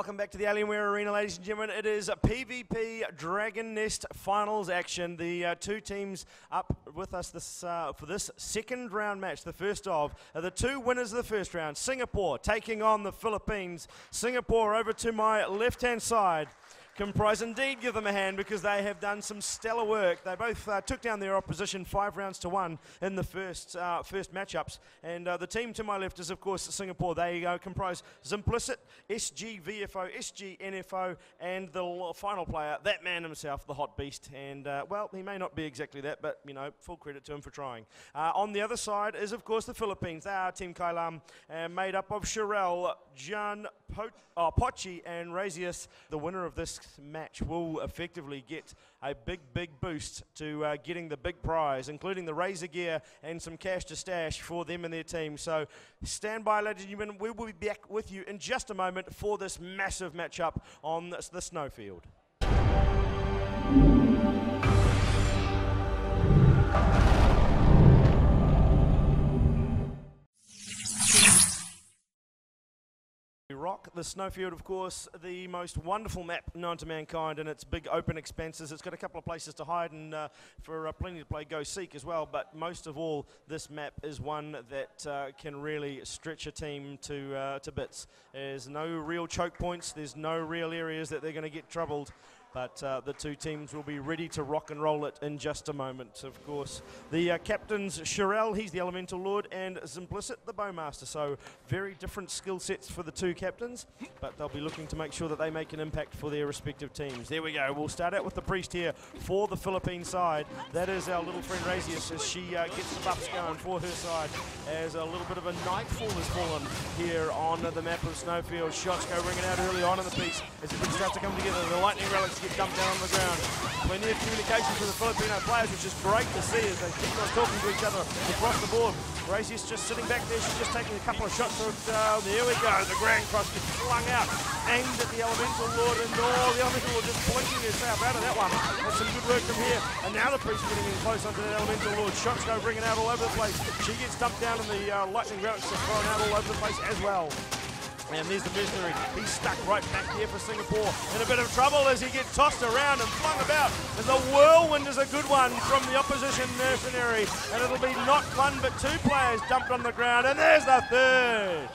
Welcome back to the Alienware Arena, ladies and gentlemen. It is a PvP Dragon Nest Finals action. The two teams up with us for this second round match, the first of the two winners of the first round. Singapore taking on the Philippines. Singapore over to my left-hand side. Comprise indeed give them a hand because they have done some stellar work. They both took down their opposition 5 rounds to 1 in the first matchups. And the team to my left is, of course, Singapore. They comprise Simplicit, SGVFO, SGNFO, and the final player, that man himself, the Hot Beast. And, well, he may not be exactly that, but, you know, full credit to him for trying. On the other side is, of course, the Philippines. They are Team Quaelum, made up of Sherelle, Jan, Pochi, and Razius. The winner of this match will effectively get a big boost to getting the big prize, including the Razor gear and some cash to stash for them and their team. So stand by, ladies and gentlemen. We will be back with you in just a moment for this massive matchup on the snowfield. Rock, the snowfield, of course, the most wonderful map known to mankind, and its big open expanses. It's got a couple of places to hide and for plenty to play go seek as well, but most of all, this map is one that can really stretch a team to bits. There's no real choke points, there's no real areas that they're going to get troubled. But the two teams will be ready to rock and roll it in just a moment, of course. The captains, Sherelle, he's the Elemental Lord, and Simplicit, the Bowmaster. So very different skill sets for the two captains, but they'll be looking to make sure that they make an impact for their respective teams. There we go. We'll start out with the Priest here for the Philippine side. That is our little friend Razius as she gets the buffs going for her side, as a little bit of a nightfall has fallen here on the map of Snowfield. Shots go ringing out early on in the piece as it starts to come together. The lightning relics get dumped down on the ground. Plenty of communication for the Filipino players, which is great to see as they keep on talking to each other across the board. Razius just sitting back there. She's just taking a couple of shots. There we go. The Grand Cross gets flung out, aimed at the Elemental Lord, and the Elemental Lord just blinking herself out of that one. That's some good work from here. And now the Priest getting in close onto the Elemental Lord. Shots go ringing out all over the place. She gets dumped down, and the lightning relics are thrown out all over the place as well. And there's the mercenary. He's stuck right back here for Singapore. In a bit of trouble as he gets tossed around and flung about. And the whirlwind is a good one from the opposition mercenary. And it'll be not one but two players dumped on the ground. And there's the third.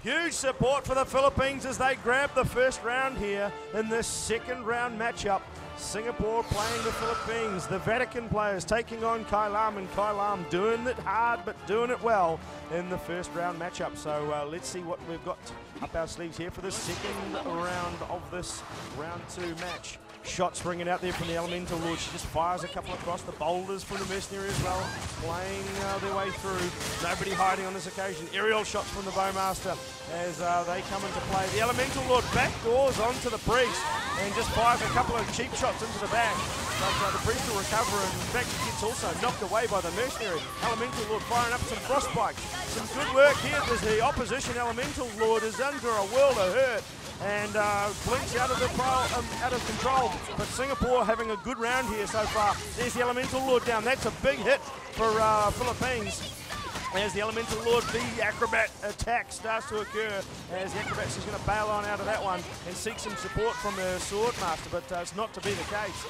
Huge support for the Philippines as they grab the first round here in this second round matchup. Singapore playing the Philippines, the Vatican players taking on Quaelum, and Quaelum doing it hard but doing it well in the first round matchup. So let's see what we've got up our sleeves here for the second round of this round 2 match. Shots ringing out there from the Elemental Lord. She just fires a couple across the boulders from the mercenary as well, playing their way through. Nobody hiding on this occasion. Aerial shots from the Bowmaster as they come into play. The Elemental Lord backdoors onto the Priest and just fires a couple of cheap shots into the back. But the Priest will recover, and in fact he gets also knocked away by the mercenary. Elemental Lord firing up some frost spikes. Some good work here as the opposition Elemental Lord is under a world of hurt and blinks out of control. But Singapore having a good round here so far. There's the Elemental Lord down. That's a big hit for Philippines. As the Elemental Lord, the Acrobat attack starts to occur, as the Acrobat is going to bail on out of that one and seek some support from the Swordmaster, but it's not to be the case,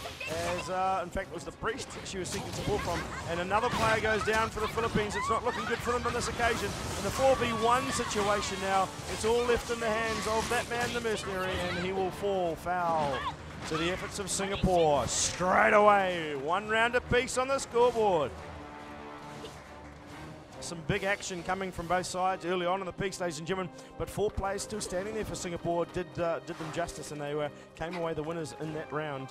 as in fact it was the Priest she was seeking support from. And another player goes down for the Philippines. It's not looking good for them on this occasion. In the 4v1 situation now, it's all left in the hands of that man, the mercenary, and he will fall foul to the efforts of Singapore straight away. 1 round apiece on the scoreboard. Some big action coming from both sides early on in the piece, ladies and gentlemen, but 4 players still standing there for Singapore did them justice, and they came away the winners in that round.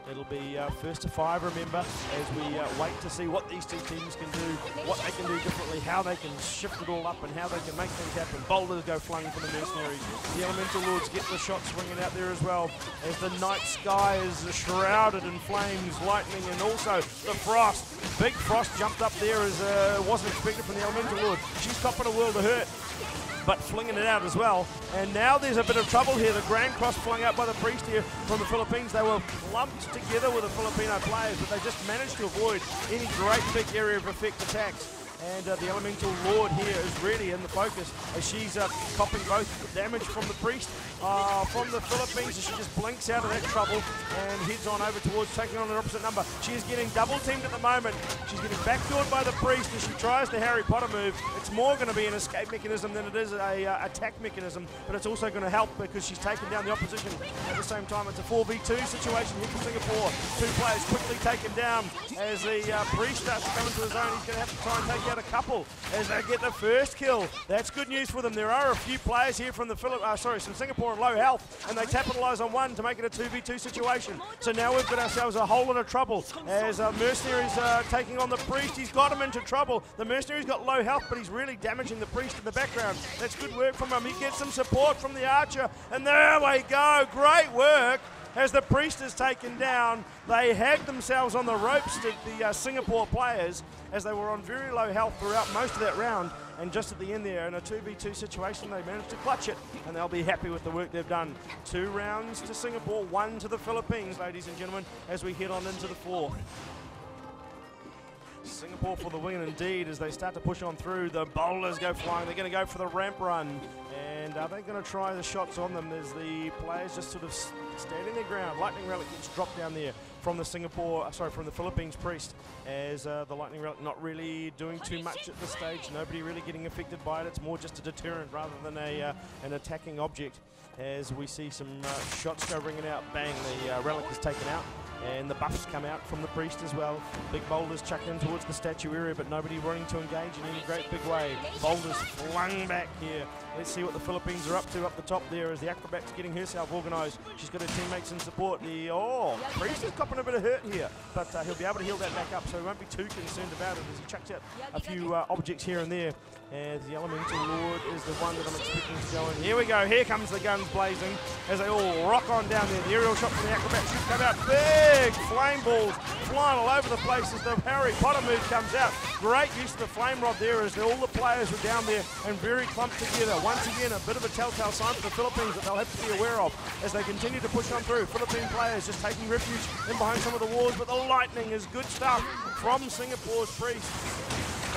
It'll be first to 5, remember, as we wait to see what these two teams can do, what they can do differently, how they can shift it all up, and how they can make things happen. Boulders go flung from the mercenaries. The Elemental Lords get the shots ringing out there as well, as the night sky is shrouded in flames, lightning, and also the frost. Big frost jumped up there as wasn't expected from the Elemental Lord. She's copping a world of hurt, but flinging it out as well. And now there's a bit of trouble here. The Grand Cross flung out by the Priest here from the Philippines. They were lumped together with the Filipino players, but they just managed to avoid any great big area of effect attacks. and the Elemental Lord here is really in the focus as she's copping both damage from the Priest from the Philippines, as she just blinks out of that trouble and heads on over towards taking on an opposite number. She is getting double teamed at the moment. She's getting backdoored by the Priest as she tries the Harry Potter move. It's more going to be an escape mechanism than it is a attack mechanism, but it's also going to help because she's taken down the opposition. At the same time, it's a 4v2 situation here for Singapore. Two players quickly take him down as the Priest starts to come into his own. He's going to have to try and take out a couple as they get the first kill. That's good news for them. There are a few players here from from Singapore on low health, and they capitalise on one to make it a 2v2 situation. So now we've got ourselves a whole lot of trouble as Mercenary's taking on the Priest. He's got him into trouble. The Mercenary's got low health, but he's really damaging the Priest in the background. That's good work from him. He gets some support from the Archer, and there we go. Great work. As the Priest is taken down, they had themselves on the ropes, the Singapore players, as they were on very low health throughout most of that round. And just at the end there, in a 2v2 situation, they managed to clutch it, and they'll be happy with the work they've done. 2 rounds to Singapore, 1 to the Philippines, ladies and gentlemen, as we head on into the 4th. Singapore for the win indeed as they start to push on through. The bowlers go flying. They're going to go for the ramp run. And are they going to try the shots on them as the players just sort of standing their ground? Lightning Relic gets dropped down there from the from the Philippines Priest, as the Lightning Relic not really doing too much at this stage. Nobody really getting affected by it. It's more just a deterrent rather than an attacking object. As we see some shots go ringing out. Bang, the Relic is taken out. And the buffs come out from the Priest as well. Big boulders chucked in towards the statue area, but nobody wanting to engage in any great big way. Boulders flung back here. Let's see what the Philippines are up to up the top there as the Acrobat's getting herself organised. She's got her teammates in support. Priest is copping a bit of hurt here, but he'll be able to heal that back up, so he won't be too concerned about it as he chucks out a few objects here and there. As the Elemental Lord is the one that I'm expecting to go in. Here we go, here comes the guns blazing as they all rock on down there. The aerial shot from the Acrobat should come out. Big flame balls flying all over the place as the Harry Potter move comes out. Great use of the flame rod there as all the players were down there and very clumped together. Once again, a bit of a telltale sign for the Philippines that they'll have to be aware of as they continue to push on through. Philippine players just taking refuge in behind some of the walls, but the lightning is good stuff from Singapore's Priest.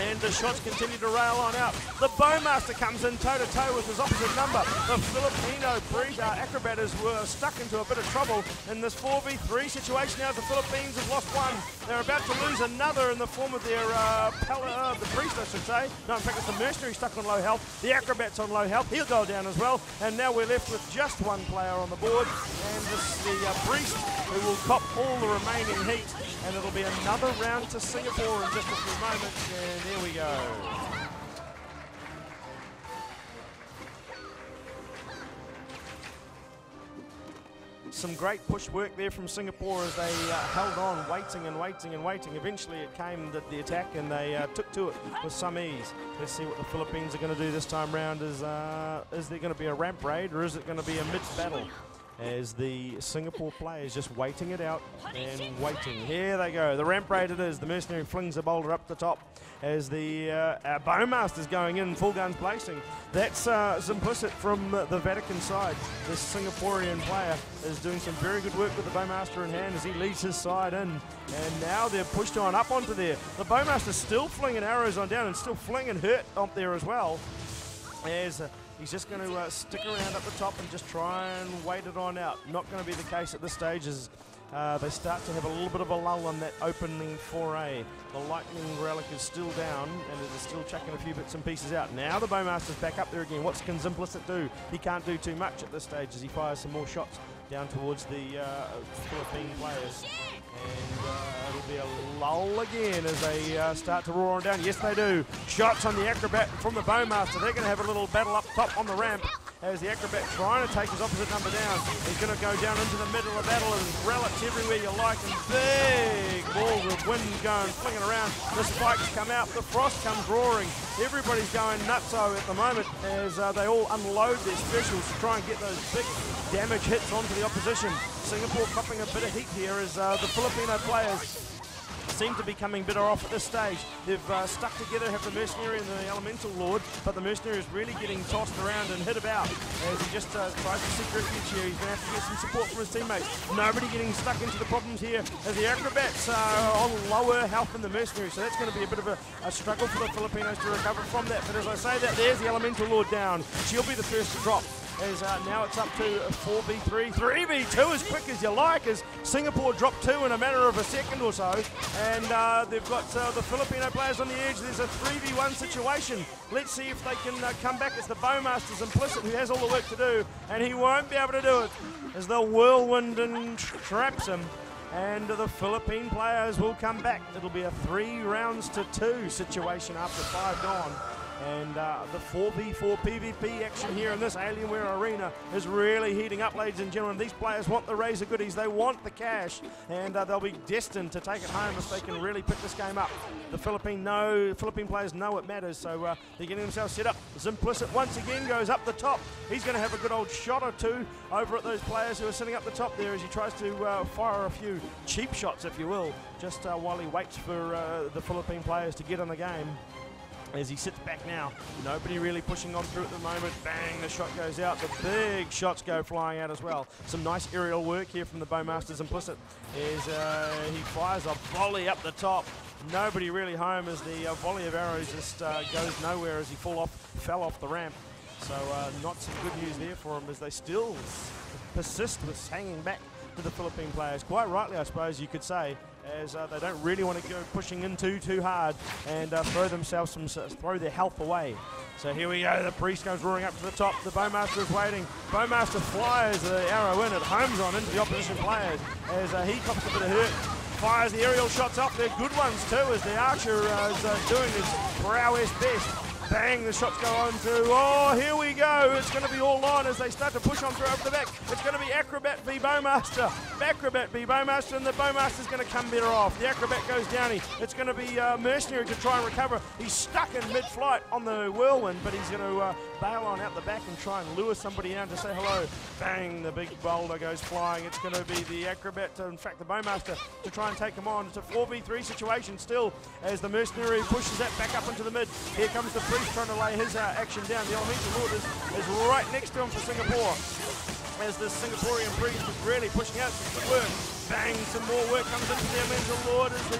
And the shots continue to rail on out. The Bowmaster comes in toe-to-toe with his opposite number. The Filipino Acrobat were stuck into a bit of trouble in this 4v3 situation now. The Philippines have lost one. They're about to lose another in the form of their the Priest, I should say. No, in fact, it's the Mercenary stuck on low health. The Acrobat's on low health. He'll go down as well. And now we're left with just one player on the board. And this the Priest, who will cop all the remaining heat. And it'll be another round to Singapore in just a few moments. And there we go. Some great push work there from Singapore as they held on, waiting and waiting and waiting. Eventually it came the attack and they took to it with some ease. Let's see what the Philippines are going to do this time round. Is there going to be a ramp raid or is it going to be a mid-battle? As the Singapore players just waiting it out and waiting. Here they go. The ramp raid it is. The Mercenary flings the boulder up the top as the Bowmaster's going in, full guns blazing. That's implicit from the Vatican side. This Singaporean player is doing some very good work with the Bowmaster in hand as he leads his side in. And now they're pushed on up onto there. The Bowmaster's still flinging arrows on down and still flinging hurt up there as well. As he's just going to stick around up the top and just try and wait it on out. Not going to be the case at this stage as they start to have a little bit of a lull on that opening foray. The Lightning Relic is still down and it is still chucking a few bits and pieces out. Now the Bowmaster's back up there again. What's can Simplicit do? He can't do too much at this stage as he fires some more shots down towards the Philippine players. And it'll be a lull again as they start to roar on down. Yes, they do. Shots on the Acrobat from the Bowmaster. They're going to have a little battle up top on the ramp as the Acrobat trying to take his opposite number down. He's going to go down into the middle of the battle and relics everywhere you like. And big balls of wind going, flinging around. The spikes come out. The frost comes roaring. Everybody's going nutso at the moment as they all unload their specials to try and get those big damage hits onto the opposition. Singapore copping a bit of heat here as the Filipino players seem to be coming better off at this stage. They've stuck together, have the Mercenary and the Elemental Lord, but the Mercenary is really getting tossed around and hit about as he just tries to seek refuge here. He's going to have to get some support from his teammates. Nobody getting stuck into the problems here as the Acrobats are on lower health than the Mercenary, so that's going to be a bit of a struggle for the Filipinos to recover from that. But as I say that, there's the Elemental Lord down. She'll be the first to drop. As now it's up to 4v3, 3v2 as quick as you like, as Singapore dropped 2 in a matter of a second or so, and they've got the Filipino players on the edge. There's a 3v1 situation. Let's see if they can come back. It's the Bowmaster's implicit who has all the work to do, and he won't be able to do it as the whirlwind and traps him. And the Philippine players will come back. It'll be a 3 rounds to 2 situation after 5 gone. And the 4v4 PvP action here in this Alienware arena is really heating up, ladies and gentlemen. These players want the razor goodies, they want the cash, and they'll be destined to take it home if they can really pick this game up. The Philippine players know it matters, so they're getting themselves set up. Zimplicit once again goes up the top. He's going to have a good old shot or two over at those players who are sitting up the top there as he tries to fire a few cheap shots, if you will, just while he waits for the Philippine players to get in the game. As he sits back now, nobody really pushing on through at the moment. Bang, the shot goes out. The big shots go flying out as well. Some nice aerial work here from the Bowmaster's implicit as he fires a volley up the top. Nobody really home as the volley of arrows just goes nowhere as he fell off the ramp. So not some good news there for him as they still persist with hanging back to the Philippine players. Quite rightly, I suppose you could say, as they don't really want to go pushing in too hard and throw their health away. So here we go, the Priest goes roaring up to the top, the Bowmaster is waiting. Bowmaster flies the arrow in, it homes on into the opposition players as he cops a bit of hurt. Fires the aerial shots up, they're good ones too, as the Archer is doing his prowess best. Bang, the shots go on to, oh, here we go. It's going to be all on as they start to push on through up the back. It's going to be Acrobat v Bowmaster. Acrobat v Bowmaster, and the Bowmaster's going to come better off. The Acrobat goes down. It's going to be Mercenary to try and recover. He's stuck in mid-flight on the whirlwind, but he's going to bail on out the back and try and lure somebody down to say hello. Bang, the big boulder goes flying. It's going to be the Acrobat, in fact, the Bowmaster, to try and take him on. It's a 4v3 situation still as the Mercenary pushes that back up into the mid. Here comes the Priest trying to lay his action down. The Elemental Lord is right next to him for Singapore as the Singaporean Priest is really pushing out some good work. Bang, some more work comes into the Elemental Lord as the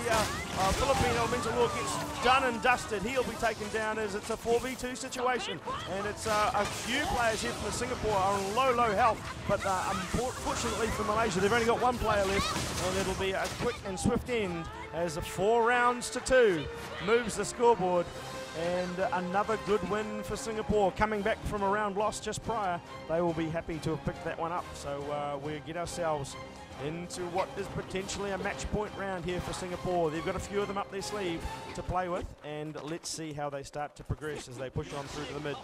Philippine Elemental Lord gets done and dusted. He'll be taken down as it's a 4v2 situation, and it's a few players here from Singapore are on low health, but unfortunately for Malaysia they've only got one player left, and it'll be a quick and swift end as a 4 rounds to 2 moves the scoreboard. And another good win for Singapore. Coming back from a round loss just prior, they will be happy to have picked that one up. So we get ourselves into what is potentially a match point round here for Singapore. They've got a few of them up their sleeve to play with, and let's see how they start to progress as they push on through to the mid.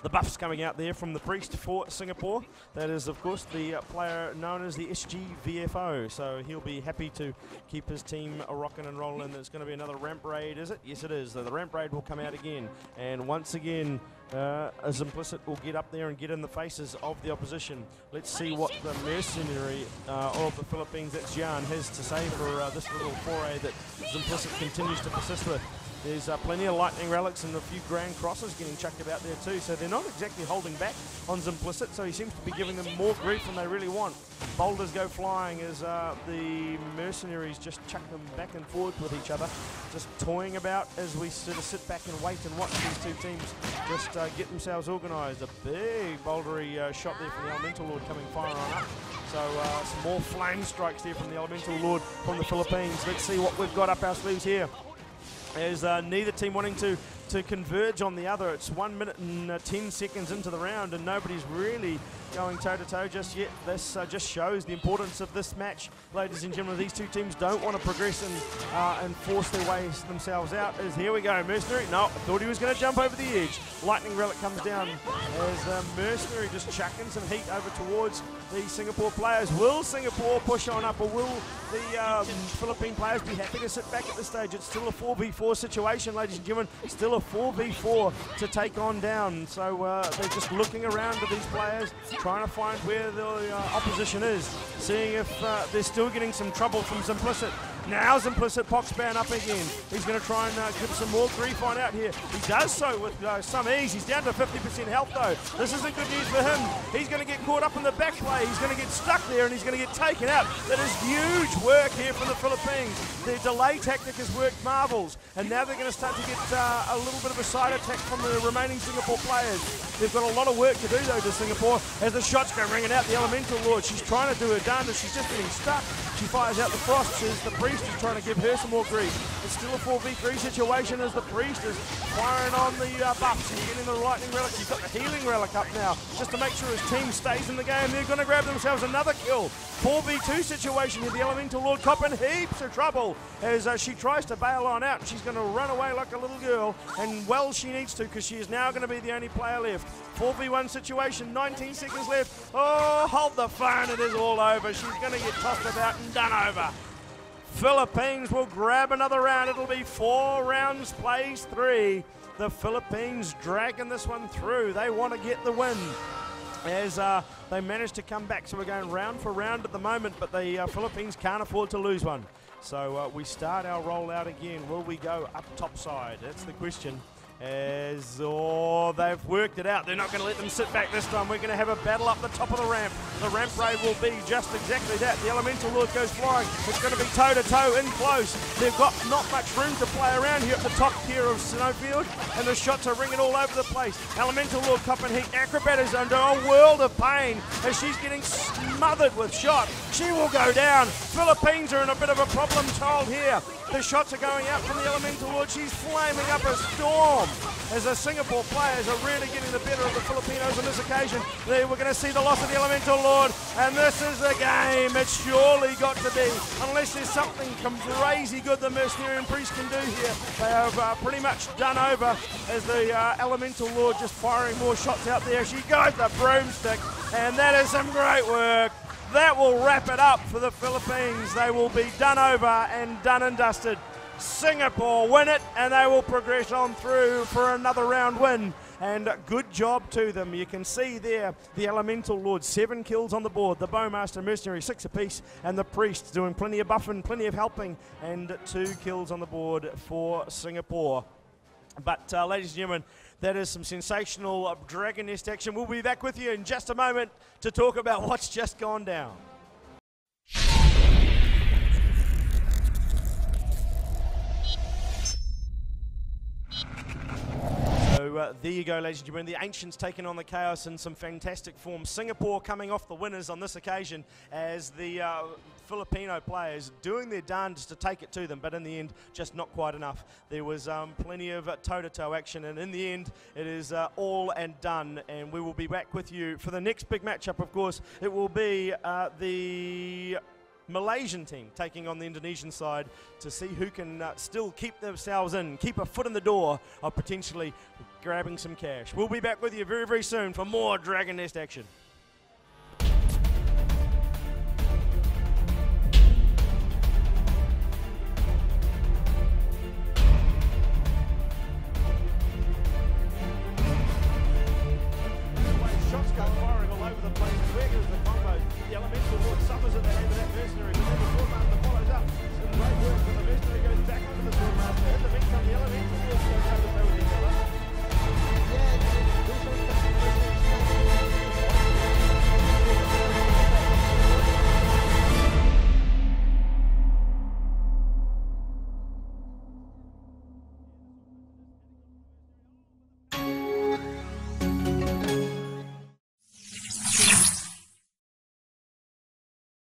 The buffs coming out there from the Priest for Singapore. That is, of course, the player known as the SGVFO. So he'll be happy to keep his team rocking and rolling. There's going to be another ramp raid, is it? Yes, it is. So the ramp raid will come out again. And once again, Zimplicit will get up there and get in the faces of the opposition. Let's see what the Mercenary of the Philippines, that's Jan, has to say for this little foray that Zimplicit continues to persist with. There's plenty of lightning relics and a few grand crosses getting chucked about there too, so they're not exactly holding back on Zimplicit, so he seems to be giving them more grief than they really want. Boulders go flying as the Mercenaries just chuck them back and forth with each other, just toying about as we sort of sit back and wait and watch these two teams just get themselves organised. A big bouldery shot there from the Elemental Lord coming firing on up. So some more flame strikes there from the Elemental Lord from the Philippines. Let's see what we've got up our sleeves here. As neither team wanting to converge on the other. It's 1 minute and 10 seconds into the round and nobody's really going toe-to-toe just yet. This just shows the importance of this match, ladies and gentlemen. These two teams don't want to progress and force their ways themselves out. As here we go, Mercenary. No, I thought he was going to jump over the edge. Lightning Relic comes down as Mercenary just chucking some heat over towards the Singapore players. Will Singapore push on up, or will the Philippine players be happy to sit back at this stage? It's still a 4v4 situation, ladies and gentlemen. Still a 4v4 to take on down. So they're just looking around to these players, trying to find where the opposition is, seeing if they're still getting some trouble from Zimplicit Now's Implicit Poxban up again. He's going to try and give some more grief on out here. He does so with some ease. He's down to 50% health though. This isn't good news for him. He's going to get caught up in the back play. He's going to get stuck there and he's going to get taken out. That is huge work here from the Philippines. Their delay tactic has worked marvels, and now they're going to start to get a little bit of a side attack from the remaining Singapore players. They've got a lot of work to do though to Singapore as the shots go ringing out. The Elemental Lord, she's trying to do her darndest. She's just getting stuck. She fires out the Frost as the Priest is trying to give her some more grief. It's still a 4v3 situation as the Priest is firing on the buffs and getting the Lightning Relic. He's got the Healing Relic up now just to make sure his team stays in the game. They're going to grab themselves another kill. 4v2 situation here. The Elemental Lord copping heaps of trouble as she tries to bail on out. She's going to run away like a little girl, and well she needs to, because she is now going to be the only player left. 4v1 situation, 19 seconds left. Oh, hold the phone, it is all over. She's going to get tossed about and done over. Philippines will grab another round. It'll be 4 rounds, plays 3. The Philippines dragging this one through. They want to get the win as they managed to come back. So we're going round for round at the moment, but the Philippines can't afford to lose one. So we start our rollout again. Will we go up top side? That's the question. As they've worked it out. They're not going to let them sit back this time. We're going to have a battle up the top of the ramp. The ramp raid will be just exactly that. The Elemental Lord goes flying. It's going to be toe-to-toe in close. They've got not much room to play around here at the top tier of Snowfield, and the shots are ringing all over the place. Elemental Lord copping heat. Acrobat is under a world of pain as she's getting smothered with shot. She will go down. Philippines are in a bit of a problem child here. The shots are going out from the Elemental Lord. She's flaming up a storm as the Singapore players are really getting the better of the Filipinos on this occasion. We're going to see the loss of the Elemental Lord, and this is the game. It's surely got to be, unless there's something crazy good the Mercenarian Priest can do here. They have pretty much done over as the Elemental Lord just firing more shots out there. She goes the broomstick, and that is some great work. That will wrap it up for the Philippines. They will be done over and done and dusted. Singapore win it, and they will progress on through for another round win. And good job to them. You can see there the Elemental Lord, 7 kills on the board. The Bowmaster Mercenary, 6 apiece. And the Priest doing plenty of buffing, plenty of helping. And 2 kills on the board for Singapore. But ladies and gentlemen, that is some sensational Dragon Nest action. We'll be back with you in just a moment to talk about what's just gone down. So there you go, ladies and gentlemen. The Ancients taking on the Chaos in some fantastic form. Singapore coming off the winners on this occasion as the Filipino players doing their darndest to take it to them, but in the end, just not quite enough. There was plenty of toe-to-toe action, and in the end, it is all and done, and we will be back with you for the next big matchup, of course. It will be the Malaysian team taking on the Indonesian side to see who can still keep themselves in, keep a foot in the door of potentially grabbing some cash. We'll be back with you very, very soon for more Dragon Nest action.